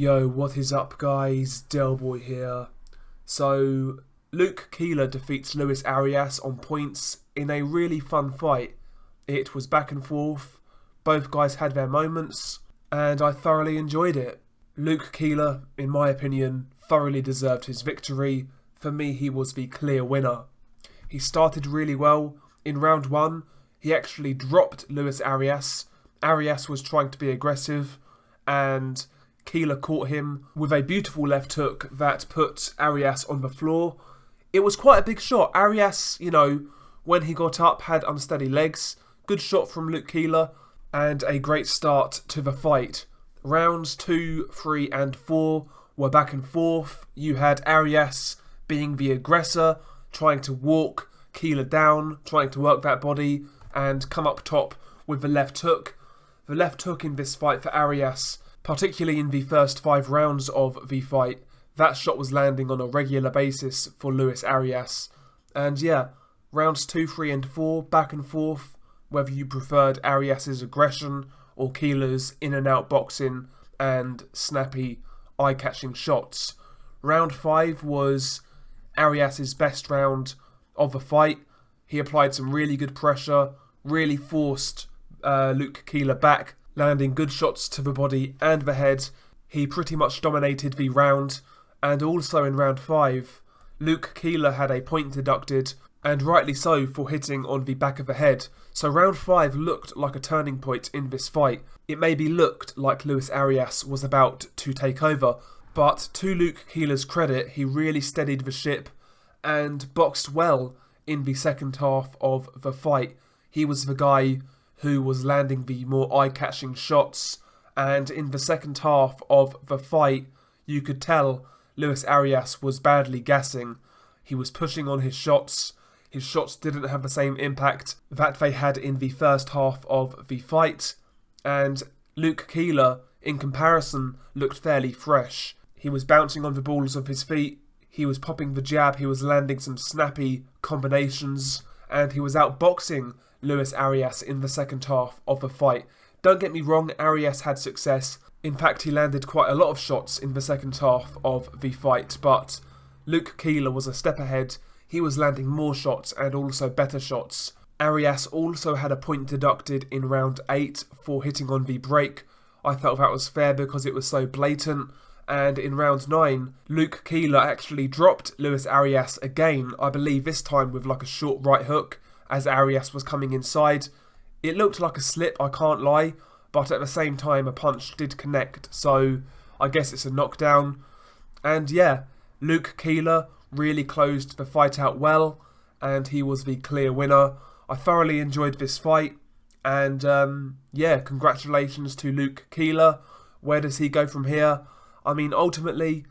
Yo, what is up guys, Delboy here. So, Luke Keeler defeats Luis Arias on points in a really fun fight. It was back and forth, both guys had their moments, and I thoroughly enjoyed it. Luke Keeler, in my opinion, thoroughly deserved his victory. For me, he was the clear winner. He started really well. In round 1, he actually dropped Luis Arias. Arias was trying to be aggressive, and Keeler caught him with a beautiful left hook that put Arias on the floor. It was quite a big shot. Arias, when he got up, had unsteady legs. Good shot from Luke Keeler, and a great start to the fight. Rounds 2, 3 and 4 were back and forth. You had Arias being the aggressor, trying to walk Keeler down, trying to work that body and come up top with the left hook. The left hook in this fight for Arias, particularly in the first 5 rounds of the fight, that shot was landing on a regular basis for Luis Arias. And yeah, rounds 2, 3 and 4, back and forth, whether you preferred Arias' aggression or Keeler's in and out boxing and snappy, eye-catching shots. Round 5 was Arias' best round of the fight. He applied some really good pressure, really forced Luke Keeler back, landing good shots to the body and the head. He pretty much dominated the round, and also in round 5, Luke Keeler had a point deducted, and rightly so, for hitting on the back of the head. So round 5 looked like a turning point in this fight. It maybe looked like Luis Arias was about to take over, but to Luke Keeler's credit, he really steadied the ship and boxed well in the second half of the fight. He was the guy who was landing the more eye-catching shots, and in the second half of the fight, you could tell Luis Arias was badly gassing. He was pushing on his shots. His shots didn't have the same impact that they had in the first half of the fight, and Luke Keeler, in comparison, looked fairly fresh. He was bouncing on the balls of his feet, he was popping the jab, he was landing some snappy combinations, and he was outboxing Luis Arias in the second half of the fight. Don't get me wrong, Arias had success. In fact, he landed quite a lot of shots in the second half of the fight, but Luke Keeler was a step ahead. He was landing more shots and also better shots. Arias also had a point deducted in round 8 for hitting on the break. I felt that was fair because it was so blatant. And in round 9, Luke Keeler actually dropped Luis Arias again, I believe this time with like a short right hook, as Arias was coming inside. It looked like a slip, I can't lie, but at the same time a punch did connect, so I guess it's a knockdown. And yeah, Luke Keeler really closed the fight out well, and he was the clear winner. I thoroughly enjoyed this fight, and yeah, congratulations to Luke Keeler. Where does he go from here? I mean, ultimately,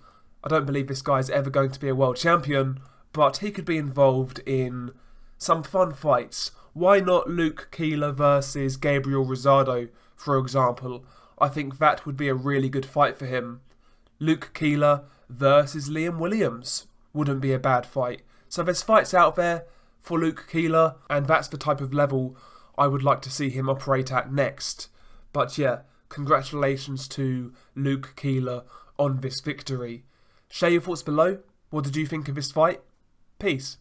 I don't believe this guy's ever going to be a world champion, but he could be involved in some fun fights. Why not Luke Keeler versus Gabriel Rosado, for example? I think that would be a really good fight for him. Luke Keeler versus Liam Williams wouldn't be a bad fight. So there's fights out there for Luke Keeler, and that's the type of level I would like to see him operate at next. But yeah, congratulations to Luke Keeler on this victory. Share your thoughts below. What did you think of this fight? Peace.